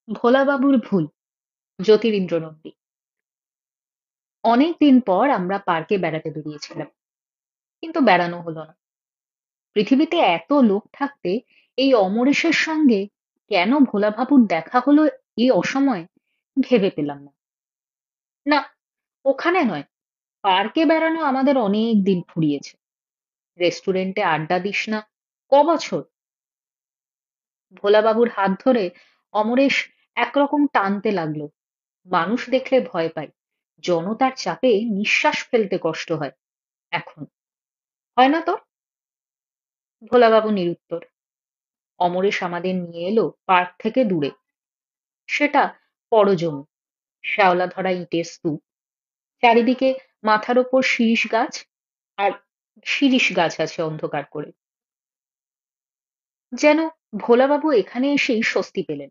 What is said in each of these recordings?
ভোলাবাবুর ভুল। জ্যোতিরিন্দ্র নন্দী। অনেকদিন পর আমরা পার্কে বেড়াতে বেরিয়েছিলাম, কিন্তু বেড়ানো হলো না। পৃথিবীতে এত লোক থাকতে এই অমরেশের সঙ্গে কেন ভোলাবাবুর দেখা হলো এই অসময়ে, ভেবে পেলাম না। না, ওখানে নয়, পার্কে বেড়ানো আমাদের অনেক দিন ফুরিয়েছে। রেস্টুরেন্টে আড্ডা দিস না, বছর। ভোলাবাবুর হাত ধরে অমরেশ একরকম টানতে লাগলো। মানুষ দেখলে ভয় পায়, জনতার চাপে নিঃশ্বাস ফেলতে কষ্ট হয়। এখন হয় না তো? ভোলাবাবু নিরুত্তর। অমরেশ আমাদের নিয়ে এলো পার্ক থেকে দূরে। সেটা পরজমি, শ্যাওলা ধরা ইটের স্তূপ, চারিদিকে মাথার ওপর শিরীষ গাছ, আর শিরীষ গাছ আছে অন্ধকার করে। যেন ভোলাবাবু এখানে এসেই স্বস্তি পেলেন।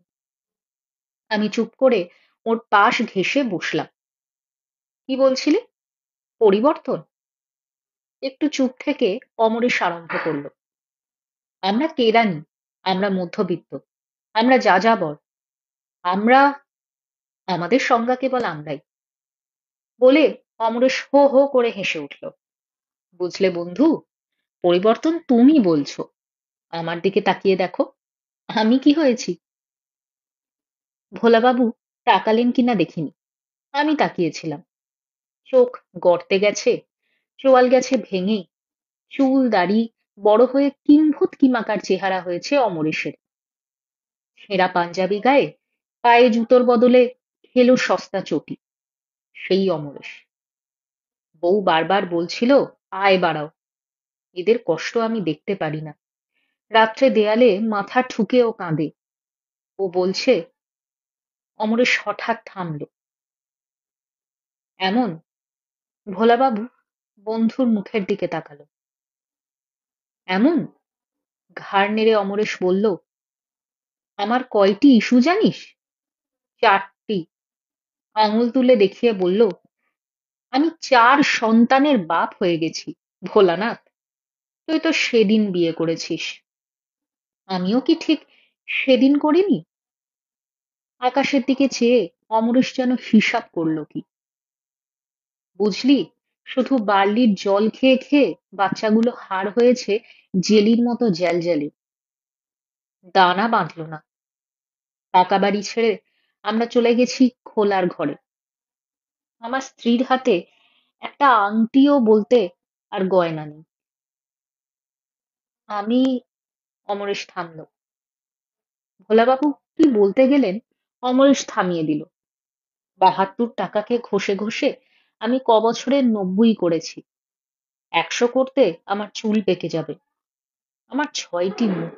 আমি চুপ করে ওর পাশ ঘেঁষে বসলাম। কি বলছিলি? পরিবর্তন? একটু চুপ থেকে অমরেশ আরম্ভ করলো। আমরা কেরানি, আমরা মধ্যবিত্ত, আমরা যাযাবর, আমরা, আমাদের সংজ্ঞা কেবল আমরাই। বলে অমরেশ হো হো করে হেসে উঠল। বুঝলে বন্ধু, পরিবর্তন তুমি বলছো, আমার দিকে তাকিয়ে দেখো, আমি কি হয়েছি। ভোলাবাবু তাকালেন কিনা দেখিনি, আমি তাকিয়েছিলাম। চোখ গর্তে গেছে, চোয়াল গেছে ভেঙে, চুল দাড়ি বড় হয়ে কিম্ভূত কিমাকার চেহারা হয়েছে অমরেশের। ছেঁড়া পাঞ্জাবি গায়ে, পায়ে জুতোর বদলে খেলো সস্তা চটি, সেই অমরেশ। বউ বারবার বলছিল, আয় বাড়াও, এদের কষ্ট আমি দেখতে পারি না। রাত্রে দেয়ালে মাথা ঠুকে ও কাঁদে। ও বলছে। অমরেশ হঠাৎ থামল। এমন? ভোলাবাবু বন্ধুর মুখের দিকে তাকালো। এমন? ঘাড় নেড়ে অমরেশ বলল, আমার কয়টি ইস্যু জানিস? চারটি। আঙুল তুলে দেখিয়ে বলল, আমি চার সন্তানের বাপ হয়ে গেছি। ভোলানাথ, তুই তো সেদিন বিয়ে করেছিস, আমিও কি ঠিক সেদিন করিনি? আকাশের দিকে চেয়ে অমরেশ যেন হিসাব করলো কি। বুঝলি, শুধু বার্লির জল খেয়ে খেয়ে বাচ্চাগুলো হাড় হয়েছে জেলির মতো জ্যালজ্যালে। দানা বাঁধলো না। পাকা বাড়ি ছেড়ে আমরা চলে গেছি খোলার ঘরে। আমার স্ত্রীর হাতে একটা আংটিও বলতে আর গয়না নেই। আমি, অমরেশ থামল। ভোলাবাবু কি বলতে গেলেন, অমরেশ থামিয়ে দিল। ৭২ টাকাকে ঘষে ঘষে আমি বছরের ৯০ করেছি। ১০০ করতে আমার চুল পেকে যাবে। আমার ৬টি মুখ।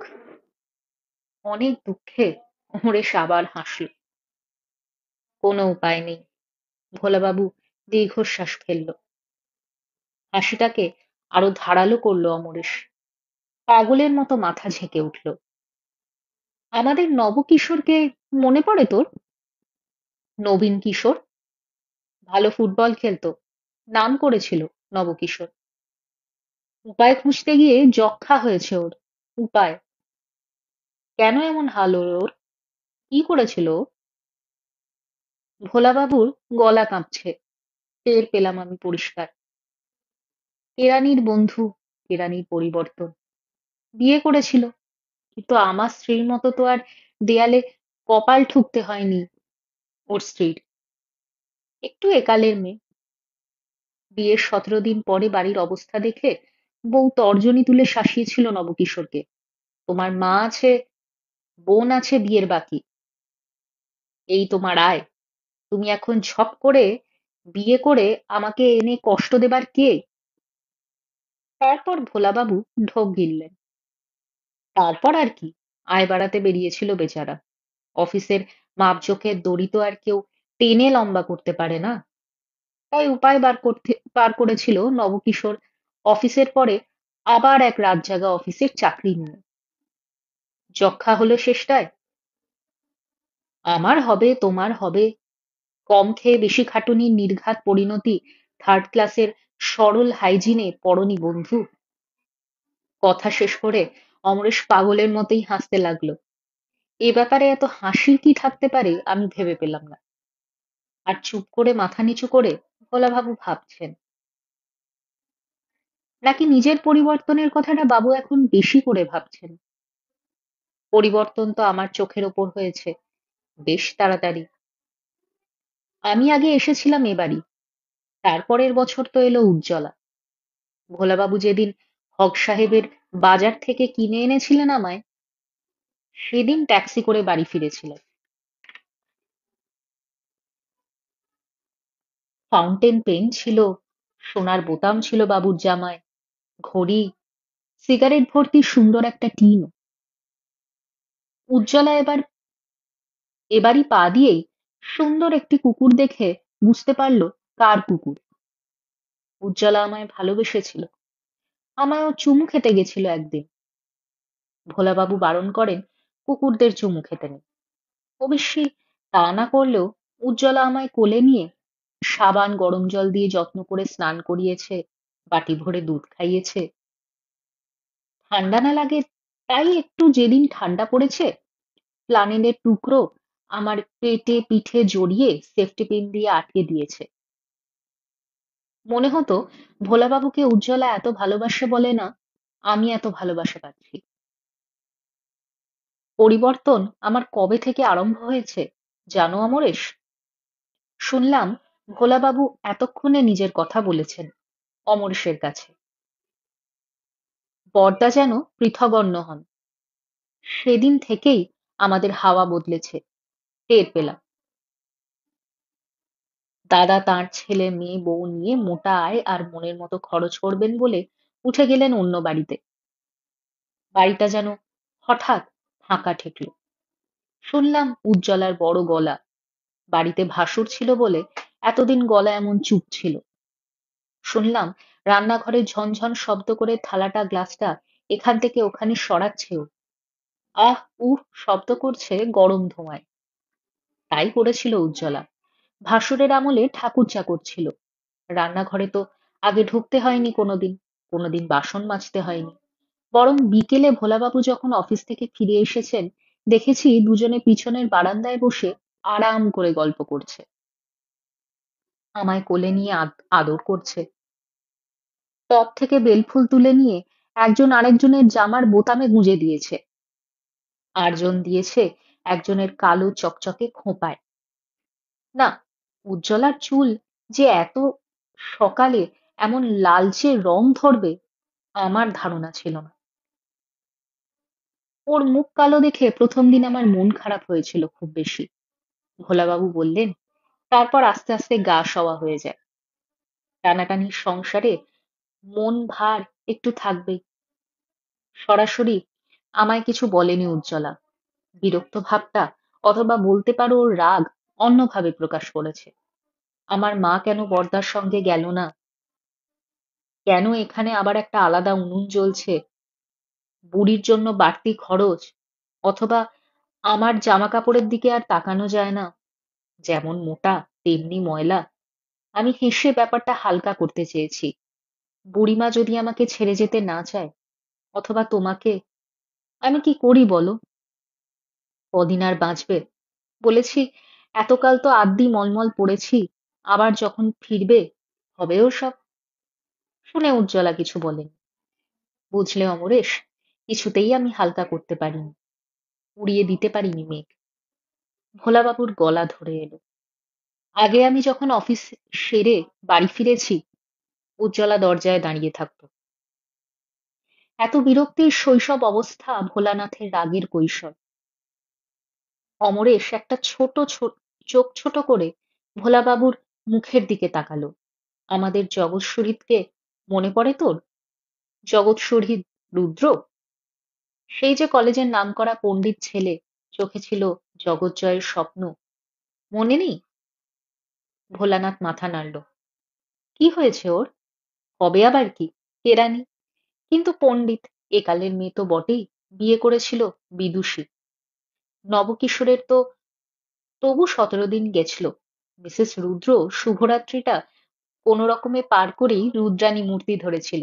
অনেক দুঃখে অমরেশ আবার হাসল। কোনো উপায় নেই। ভোলাবাবু দীর্ঘশ্বাস ফেলল। হাসিটাকে আরো ধারালো করলো অমরেশ। পাগলের মতো মাথা ঝেঁকে উঠল। আমাদের নবকিশোরকে মনে পড়ে তোর? নবীন কিশোর, ভালো ফুটবল খেলতো, নাম করেছিল নবকিশোর। উপায় খুঁজতে গিয়ে যক্ষ্মা হয়েছে ওর। উপায়? কেন এমন হাল ওর? কি করেছিল ও? ভোলাবাবুর গলা কাঁপছে, টের পেলাম আমি পরিষ্কার। কেরানির বন্ধু, কেরানির পরিবর্তন। বিয়ে করেছিল, কিন্তু আমার স্ত্রীর মতো তো আর দেয়ালে কপাল ঠুকতে হয়নি ওর স্ত্রীর। একটু একালের মেয়ে। বিয়ের ১৭ দিন পরে বাড়ির অবস্থা দেখে বউ তর্জনী তুলে শাসিয়েছিল নবকিশোরকে। তোমার মা আছে, বোন আছে বিয়ের বাকি, এই তোমার আয়, তুমি এখন ঝপ করে বিয়ে করে আমাকে এনে কষ্ট দেবার কে? তারপর ভোলাবাবু ঢোক গিললেন। তারপর আর কি, আয় বাড়াতে বেরিয়েছিল বেচারা। অফিসের মাপজোকের দড়ি তো আর কেউ টেনে লম্বা করতে পারে না। তাই উপায় বার করেছিল নবকিশোর অফিসের পরে আবার এক রাত জাগা অফিসের চাকরি নিয়ে। যক্ষ্মা হলো শেষটায়। আমার হবে, তোমার হবে, কম খেয়ে বেশি খাটুনির নির্ঘাত পরিণতি থার্ড ক্লাসের সরল হাইজিনে পড়নি বন্ধু। কথা শেষ করে অমরেশ পাগলের মতোই হাসতে লাগলো। এ ব্যাপারে এত হাসির কি থাকতে পারে আমি ভেবে পেলাম না। আর চুপ করে মাথা নিচু করে ভোলাবাবু ভাবছেন, নাকি নিজের পরিবর্তনের কথাটা বাবু এখন বেশি করে ভাবছেন। পরিবর্তন তো আমার চোখের ওপর হয়েছে বেশ তাড়াতাড়ি। আমি আগে এসেছিলাম এ বাড়ি, তারপরের বছর তো এলো উজ্জ্বলা। ভোলাবাবু যেদিন হক সাহেবের বাজার থেকে কিনে এনেছিলেন আমায়, সেদিন ট্যাক্সি করে বাড়ি ফিরেছিলেন। ফাউন্টেন পেন ছিল, সোনার বোতাম ছিল বাবুর জামায়, ঘড়ি, সিগারেট ভর্তি সুন্দর একটা টিন। উজ্জ্বলা এবারই পা দিয়েই সুন্দর একটি কুকুর দেখে বুঝতে পারলো কার কুকুর। উজ্জ্বলা আমায় ভালোবেসেছিল, আমায়ও চুমু খেতে গেছিল একদিন। ভোলাবাবু বারণ করেন কুকুরদের চুমু খেতে নেই। অবশ্যই তা না করলেও উজ্জ্বলা আমায় কোলে নিয়ে সাবান গরম জল দিয়ে যত্ন করে স্নান করিয়েছে, বাটি ভরে দুধ খাইয়েছে। ঠান্ডা না লাগে তাই একটু যেদিন ঠান্ডা পড়েছে, প্লানেলের টুকরো আমার পেটে পিঠে জড়িয়ে সেফটি পিন দিয়ে আটকে দিয়েছে। মনে হতো ভোলাবাবুকে উজ্জ্বলা এত ভালোবাসে বলে না আমি এত ভালোবাসা পাচ্ছি। পরিবর্তন আমার কবে থেকে আরম্ভ হয়েছে জানো অমরেশ? শুনলাম ভোলাবাবু এতক্ষণে নিজের কথা বলেছেন অমরেশের কাছে। বরদা যেন পৃথগন্য হন। সেদিন থেকেই আমাদের হাওয়া বদলেছে, টের পেলাম। দাদা তাঁর ছেলে মেয়ে বউ নিয়ে মোটা আয় আর মনের মতো খরচ করবেন বলে উঠে গেলেন অন্য বাড়িতে। বাড়িটা যেন হঠাৎ ফাঁকা ঠেকলো। শুনলাম উজ্জ্বলার বড় গলা, বাড়িতে ভাসুর ছিল বলে এতদিন গলা এমন চুপ ছিল। শুনলাম রান্নাঘরে ঝনঝন শব্দ করে থালাটা গ্লাসটা এখান থেকে ওখানে সরাচ্ছে ও। আহ উহ শব্দ করছে গরম ধোঁয়ায়। তাই করেছিল উজ্জ্বলা। ভাসুরের আমলে ঠাকুর চাকর ছিল। রান্নাঘরে তো আগে ঢুকতে হয়নি কোনোদিন, কোনোদিন বাসন মাজতে হয়নি। বরং বিকেলে ভোলাবাবু যখন অফিস থেকে ফিরে এসেছেন, দেখেছি দুজনে পিছনের বারান্দায় বসে আরাম করে গল্প করছে, আমায় কোলে নিয়ে আদর করছে। টব থেকে বেলফুল তুলে নিয়ে একজন আরেকজনের জামার বোতামে গুঁজে দিয়েছে, আরজন দিয়েছে একজনের কালো চকচকে খোঁপায়। না, উজ্জ্বলার চুল যে এত সকালে এমন লালচে রং ধরবে আমার ধারণা ছিল না। ওর মুখ কালো দেখে প্রথম দিন আমার মন খারাপ হয়েছিল খুব বেশি। ভোলাবাবু বললেন তারপর আস্তে আস্তে গা সওয়া হয়ে যায়। টানাটানির সংসারে মন ভার একটু থাকবেই। সরাসরি আমায় কিছু বলেনি উজ্জ্বলা। বিরক্ত ভাবটা অথবা বলতে পারো ওর রাগ অন্যভাবে প্রকাশ করেছে। আমার মা কেন বর্দার সঙ্গে গেল না, কেন এখানে আবার একটা আলাদা উনুন জ্বলছে, বুড়ির জন্য বাড়তি খরচ, অথবা আমার জামা কাপড়ের দিকে আর তাকানো যায় না, যেমন মোটা তেমনি ময়লা। আমি হেসে ব্যাপারটা হালকা করতে চেয়েছি। বুড়িমা যদি আমাকে ছেড়ে যেতে না চায়, অথবা তোমাকে, আমি কি করি বলো? কদিন আর বাঁচবে? বলেছি এতকাল তো আদ্যি মলমল পড়েছি, আবার যখন ফিরবে হবেও সব। শুনে উজ্জ্বলা কিছু বলেন। বুঝলে অমরেশ, কিছুতেই আমি হালকা করতে পারিনি, উড়িয়ে দিতে পারিনি মেঘ। ভোলাবাবুর গলা ধরে এলো। আগে আমি যখন অফিস সেরে বাড়ি ফিরেছি, উজ্জ্বলা দরজায় দাঁড়িয়ে থাকতো। এত বিরক্তির শৈশব অবস্থা ভোলানাথের রাগের কৈশোর। অমরেশ একটা চোখ ছোট করে ভোলাবাবুর মুখের দিকে তাকালো। আমাদের জগৎ শহীদকে মনে পড়ে তোর? জগৎ শহীদ রুদ্র, সেই যে কলেজের নামকরা পণ্ডিত ছেলে, চোখে ছিল জগৎজয়ের স্বপ্ন, মনে নেই? ভোলানাথ মাথা নাড়ল। কি হয়েছে ওর? হবে আবার কি, কেরানি, কিন্তু পণ্ডিত, একালের মেয়ে তো বটেই, বিয়ে করেছিল বিদুষী। নবকিশোরের তো তবু 17 দিন গেছিল। মিসেস রুদ্র শুভরাত্রিটা কোনো রকমে পার করেই রুদ্রাণী মূর্তি ধরেছিল।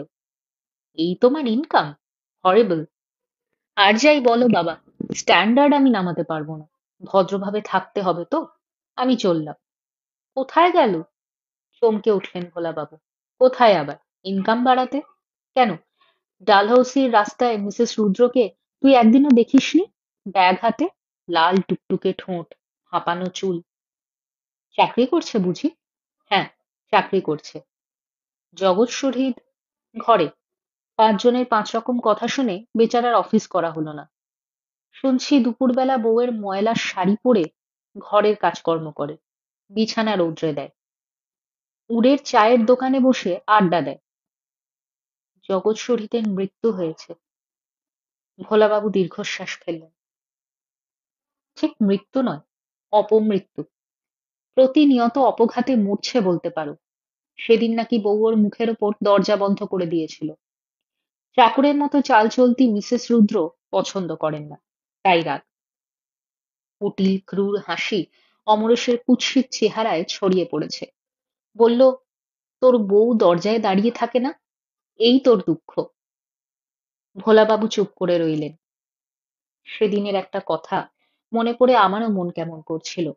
এই তোমার ইনকাম? হরেবল। আর যাই বলো বাবা, স্ট্যান্ডার্ড আমি নামাতে পারবো না। ভদ্রভাবে থাকতে হবে তো। আমি চললাম। কোথায় গেল? চমকে উঠলেন ভোলাবাবু। কোথায় আবার? ইনকাম বাড়াতে। কেন, ডালহৌসির রাস্তায় মিসেস রুদ্রকে তুই একদিনও দেখিসনি? ব্যাগ হাতে, লাল টুকটুকে ঠোঁট, হাঁপানো চুল। চাকরি করছে বুঝি? হ্যাঁ, চাকরি করছে। জগৎ সুহৃদ ঘরে। ৫ জনের ৫ রকম কথা শুনে বেচারার অফিস করা হলো না। শুনছি দুপুরবেলা বউয়ের ময়লা শাড়ি পরে ঘরের কাজকর্ম করে, বিছানা রৌদ্রে দেয়, উড়ের চায়ের দোকানে বসে আড্ডা দেয়। জগৎ সুহৃদের মৃত্যু হয়েছে। ভোলাবাবু দীর্ঘশ্বাস ফেললেন। ঠিক মৃত্যু নয়, অপমৃত্যু। প্রতিনিয়ত অপঘাতে মরছে বলতে পারো। সেদিন নাকি বউ ওর মুখের ওপর দরজা বন্ধ করে দিয়েছিল। চাকরের মতো চাল চলতি মিসেস রুদ্র পছন্দ করেন না, তাই রাগ। কুটিল ক্রূর হাসি অমরেশের কুৎসিত চেহারায় ছড়িয়ে পড়েছে। বলল, তোর বউ দরজায় দাঁড়িয়ে থাকে না, এই তোর দুঃখ। ভোলাবাবু চুপ করে রইলেন। সেদিনের একটা কথা মনে পড়ে আমারও মন কেমন করছিল।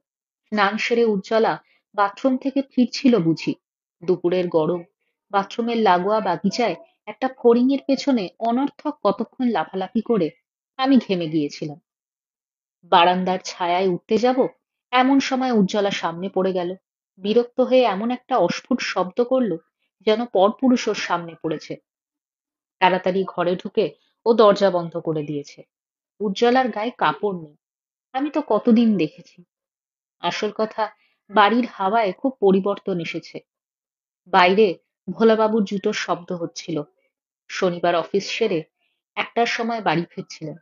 স্নান সেরে উজ্জ্বলা বাথরুম থেকে ফিরছিল বুঝি। দুপুরের গরম। বাথরুমের লাগোয়া বাগিচায় একটা ফড়িংয়ের পেছনে অনর্থক কতক্ষণ লাফালাফি করে আমি ঘেমে গিয়েছিলাম। বারান্দার ছায়ায় উঠতে যাব, এমন সময় উজ্জ্বলা সামনে পড়ে গেল। বিরক্ত হয়ে এমন একটা অস্ফুট শব্দ করলো, যেন পরপুরুষ ওর সামনে পড়েছে। তাড়াতাড়ি ঘরে ঢুকে ও দরজা বন্ধ করে দিয়েছে। উজ্জ্বলার গায়ে কাপড় নেই। আমি তো কতদিন দেখেছি। আসল কথা, বাড়ির হাওয়ায় খুব পরিবর্তন এসেছে। বাইরে ভোলাবাবুর জুতোর শব্দ হচ্ছিল। শনিবার অফিস সেরে ১টার সময় বাড়ি ফিরছিলেন।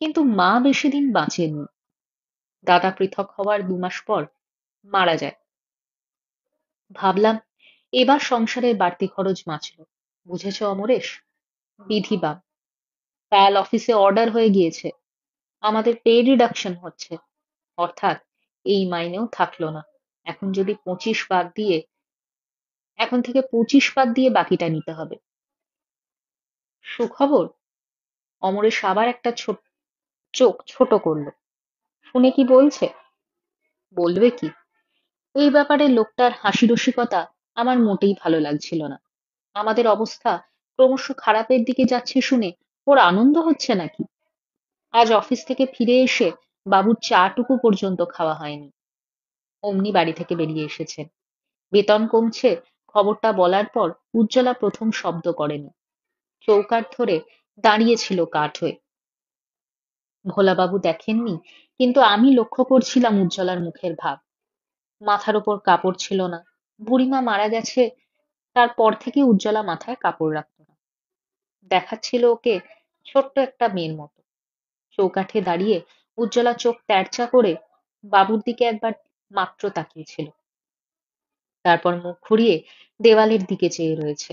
কিন্তু মা বেশি দিন বাঁচেননি। দাদা পৃথক হওয়ার ২ মাস পর মারা যায়। ভাবলাম, এবার সংসারের বাড়তি খরচ বাঁচল। বুঝেছ অমরেশ? বিধি বাম। কাল অফিসে অর্ডার হয়ে গিয়েছে, আমাদের পে রিডাকশন হচ্ছে। অর্থাৎ এই মাইনেও থাকলো না। এখন যদি ২৫ বাদ দিয়ে এখন থেকে ২৫ বাদ দিয়ে বাকিটা নিতে হবে। সুখবর? অমরেশ আবার একটা চোখ ছোট করলো। শুনে কি বলছে? বলবে কি? এই ব্যাপারে লোকটার হাসি রসিকতা আমার মোটেই ভালো লাগছিল না। আমাদের অবস্থা ক্রমশ খারাপের দিকে যাচ্ছে শুনে ওর আনন্দ হচ্ছে নাকি? আজ অফিস থেকে ফিরে এসে বাবুর চাটুকু পর্যন্ত খাওয়া হয়নি। অমনি বাড়ি থেকে বেরিয়ে এসেছেন। বেতন কমছে খবরটা বলার পর উজ্জ্বলা প্রথম শব্দ করেনি। চৌকাঠ ধরে দাঁড়িয়েছিল কাঠ হয়ে। ভোলাবাবু দেখেননি, কিন্তু আমি লক্ষ্য করছিলাম উজ্জ্বলার মুখের ভাব। মাথার ওপর কাপড় ছিল না। বুড়িমা মারা গেছে, তারপর থেকে উজ্জ্বলা মাথায় কাপড় রাখত না। দেখাচ্ছিল ওকে ছোট্ট একটা মেয়ের মতো। চৌকাঠে দাঁড়িয়ে উজ্জ্বলা চোখ তেরচা করে বাবুর দিকে একবার মাত্র তাকিয়েছিল। তারপর মুখ ঘুরিয়ে দেওয়ালের দিকে চেয়ে রয়েছে।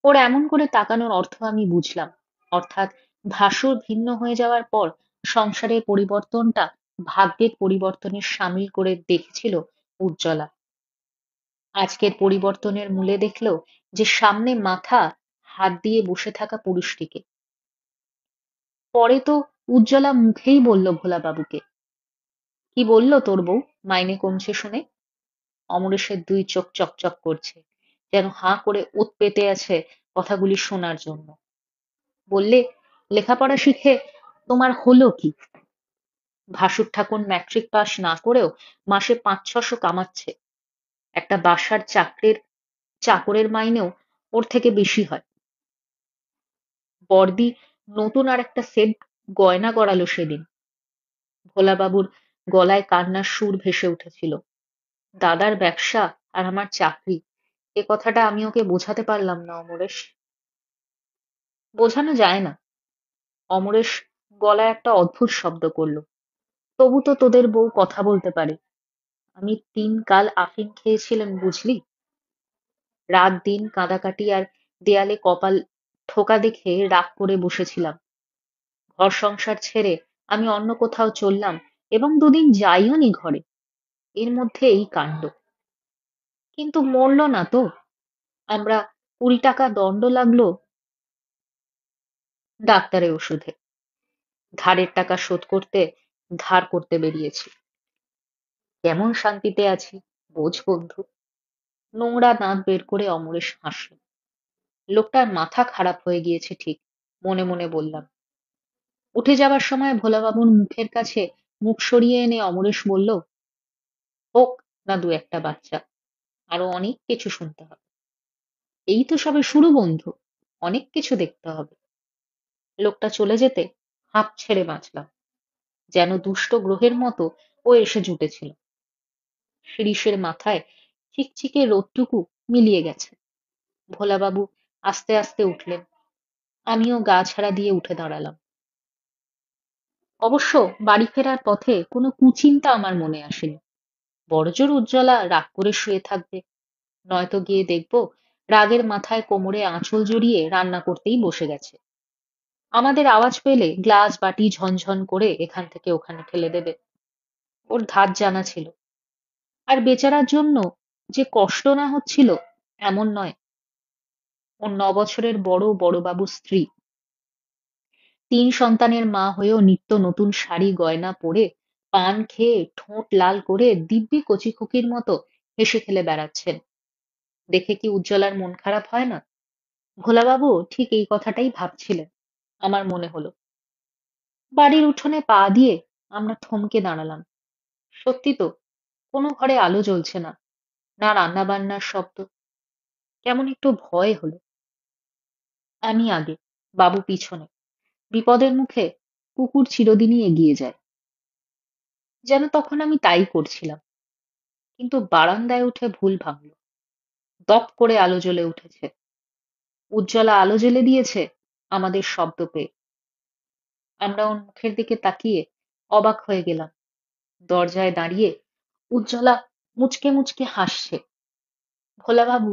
ওর এমন করে তাকানোর অর্থ আমি বুঝলাম। অর্থাৎ ভাসুর ভিন্ন হয়ে যাওয়ার পর সংসারের পরিবর্তনটা ভাগ্যের পরিবর্তনের সামিল করে দেখেছিল উজ্জ্বলা। আজকের পরিবর্তনের মূলে দেখল যে সামনে মাথা হাত দিয়ে বসে থাকা পুরুষটিকে। পরে তো উজ্জ্বলা মুখেই বলল ভোলাবাবুকে। কি বলল তোর বউ মাইনে কমছে শুনে? অমরেশের ২ চোখ চকচক করছে, যেন হাঁ করে ওত পেতে আছে কথাগুলি শোনার জন্য। বললে, লেখাপড়া শিখে তোমার হলো কি? ভাসুর ঠাকুর ম্যাট্রিক পাস না করেও মাসে ৫-৬০০ কামাচ্ছে। একটা বাসার চাকরের মাইনেও ওর থেকে বেশি হয়। বড়দি নতুন আর একটা সেট গয়না গড়ালো সেদিন। ভোলাবাবুর গলায় কান্নার সুর ভেসে উঠেছিল। দাদার ব্যবসা আর আমার চাকরি, এ কথাটা আমি ওকে বোঝাতে পারলাম না অমরেশ। বোঝানো যায় না। অমরেশ গলায় একটা অদ্ভুত শব্দ করলো। তবু তো তোদের বউ কথা বলতে পারে। আমি ৩ কাল আফিম খেয়েছিলেন বুঝলি। রাত দিন কাঁদাকাটি আর দেয়ালে কপাল ঠোকা দেখে রাগ করে বসেছিলাম। ঘর সংসার ছেড়ে আমি অন্য কোথাও চললাম এবং ২ দিন যাইও নি ঘরে। এর মধ্যে এই কাণ্ড। কিন্তু মরল না তো। আমরা ২০ টাকা দণ্ড লাগলো ডাক্তারের ওষুধে। ধারের টাকা শোধ করতে ধার করতে বেরিয়েছি। কেমন শান্তিতে আছি বোঝ বন্ধু। নোংরা দাঁত বের করে অমরেশ হাসল। লোকটার মাথা খারাপ হয়ে গিয়েছে ঠিক, মনে মনে বললাম। উঠে যাবার সময় ভোলাবাবুর মুখের কাছে মুখ সরিয়ে এনে অমরেশ বলল, হোক না দু একটা বাচ্চা, আরো অনেক কিছু শুনতে হবে। এই তো সবে শুরু বন্ধু, অনেক কিছু দেখতে হবে। লোকটা চলে যেতে হাঁপ ছেড়ে বাঁচলাম। যেন দুষ্ট গ্রহের মতো ও এসে জুটেছিল। শিরীষের মাথায় চিকচিকে রোদটুকু মিলিয়ে গেছে। ভোলাবাবু আস্তে আস্তে উঠলেন। আমিও গা ছাড়া দিয়ে উঠে দাঁড়ালাম। অবশ্য বাড়ি ফেরার পথে কোনো কুচিন্তা আমার মনে আসেনি। বড়জোর উজ্জ্বলা রাগ করে শুয়ে থাকবে, নয়তো গিয়ে দেখবো রাগের মাথায় কোমরে আঁচল জড়িয়ে রান্না করতেই বসে গেছে। আমাদের আওয়াজ পেলে গ্লাস বাটি ঝনঝন করে এখান থেকে ওখানে ঠেলে দেবে। ওর ধাত জানা ছিল। আর বেচারার জন্য যে কষ্ট না হচ্ছিল এমন নয়। ওর 9 বছরের বড়বাবুর স্ত্রী, 3 সন্তানের মা হয়েও নিত্য নতুন শাড়ি গয়না পরে পান খেয়ে ঠোঁট লাল করে দিব্যি কচিখুকির মতো হেসে খেলে বেড়াচ্ছেন। দেখে কি উজ্জ্বলার মন খারাপ হয় না? ভোলাবাবু ঠিক এই কথাটাই ভাবছিলেন, আমার মনে হলো। বাড়ির উঠোনে পা দিয়ে আমরা থমকে দাঁড়ালাম। সত্যি তো, কোনো ঘরে আলো জ্বলছে না, না রান্না বান্নার শব্দ। কেমন একটু ভয় হলো। আমি আগে, বাবু পিছনে। বিপদের মুখে কুকুর চিরদিনই এগিয়ে যায়। যেন তখন আমি তাই করছিলাম। কিন্তু বারান্দায় উঠে ভুল ভাঙল। দপ করে আলো জ্বলে উঠেছে। উজ্জ্বলা আলো জ্বেলে দিয়েছে আমাদের শব্দ পেয়ে। আমরা ওর মুখের দিকে তাকিয়ে অবাক হয়ে গেলাম। দরজায় দাঁড়িয়ে উজ্জ্বলা মুচকে মুচকে হাসছে। ভোলাবাবু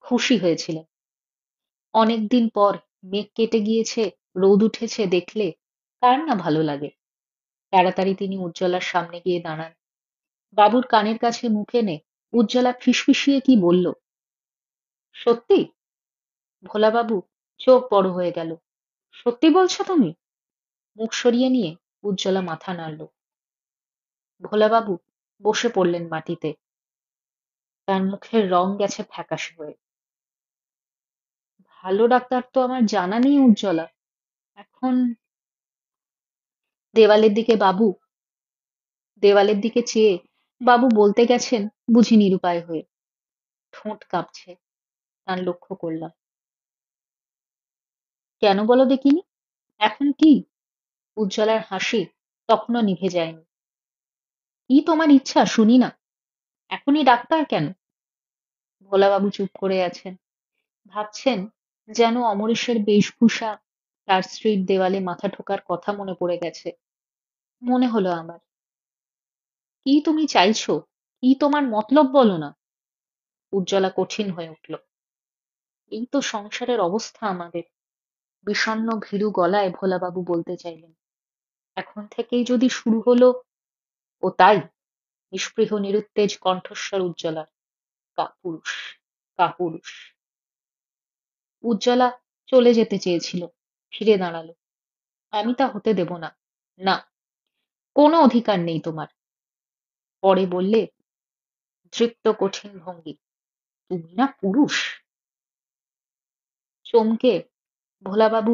খুশি হয়েছিলেন। অনেকদিন পর মেঘ কেটে গিয়েছে, রোদ উঠেছে দেখলে কার না ভালো লাগে। তাড়াতাড়ি তিনি উজ্জ্বলার সামনে গিয়ে দাঁড়ান। বাবুর কানের কাছে মুখ এনে উজ্জ্বলা ফিসফিসিয়ে কি বলল। সত্যি? ভোলাবাবু চোখ বড় হয়ে গেল। সত্যি বলছো তুমি? মুখ সরিয়ে নিয়ে উজ্জ্বলা মাথা নাড়ল। ভোলাবাবু বসে পড়লেন মাটিতে। তার মুখের রং গেছে ফ্যাকাশে হয়ে। ভালো ডাক্তার তো আমার জানা নেই উজ্জ্বলা। এখন দেওয়ালের দিকে বাবু দেওয়ালের দিকে চেয়ে বাবু বলতে গেছেন বুঝি নিরুপায় হয়ে। ঠোঁট কাঁপছে, তার লক্ষ্য করলাম। কেন বলো দেখিনি? এখন কি? উজ্জ্বলার হাসি তখনও নিভে যায়নি। কি তোমার ইচ্ছা শুনি না। এখনই ডাক্তার কেন? ভোলাবাবু চুপ করে আছেন। ভাবছেন। যেন অমরেশের বেশভূষা, তার স্ত্রীর দেওয়ালে মাথা ঠোকার কথা মনে পড়ে গেছে। মনে হলো আমার। কি তুমি চাইছো? কি তোমার মতলব বলো না? উজ্জ্বলা কঠিন হয়ে উঠল। এই তো সংসারের অবস্থা আমাদের। বিষণ্ণ ভীরু গলায় ভোলাবাবু বলতে চাইলেন। এখন থেকেই যদি শুরু হলো। ও তাই, নিস্পৃহ নিরুত্তেজ কণ্ঠস্বর উজ্জ্বলার। কাপুরুষ, কাপুরুষ। উজ্জ্বলা চলে যেতে চেয়েছিল, ফিরে দাঁড়ালো। আমি তা হতে দেব না। না, কোনো অধিকার নেই তোমার। পরে বললে, দৃপ্ত কঠিন ভঙ্গি, তুমি না পুরুষ? চমকে ভোলাবাবু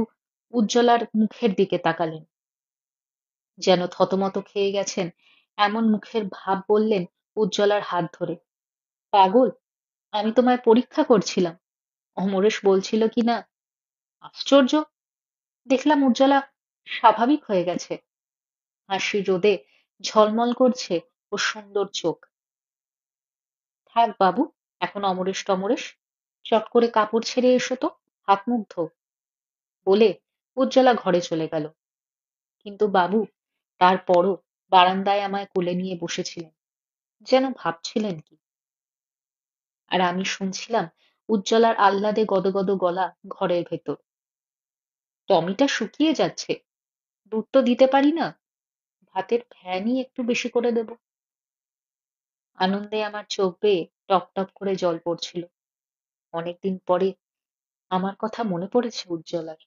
উজ্জ্বলার মুখের দিকে তাকালেন। যেন থতমত খেয়ে গেছেন এমন মুখের ভাব বললেন উজ্জ্বলার হাত ধরে, পাগল, আমি তোমায় পরীক্ষা করছিলাম অমরেশ বলছিল কি না। আশ্চর্য, দেখলাম উজ্জ্বলা স্বাভাবিক হয়ে গেছে। হাসির রোদে ঝলমল করছে ওর সুন্দর চোখ। থাক বাবু, এখন অমরেশ টমরেশ, চট করে কাপড় ছেড়ে এসো তো, হাত মুখ ধো। বলে উজ্জ্বলা ঘরে চলে গেল। কিন্তু বাবু তারপরও বারান্দায় আমায় কোলে নিয়ে বসেছিলেন, যেন ভাবছিলেন কি। আর আমি শুনছিলাম উজ্জ্বলার আহ্লাদে গদগদ গলা ঘরের ভেতর। টমিটা শুকিয়ে যাচ্ছে, দুধ তো দিতে পারি না, ভাতের ফ্যানই একটু বেশি করে দেব। আনন্দে আমার চোখ বেয়ে টপ টপ করে জল পড়ছিল। অনেকদিন পরে আমার কথা মনে পড়েছে উজ্জ্বলার।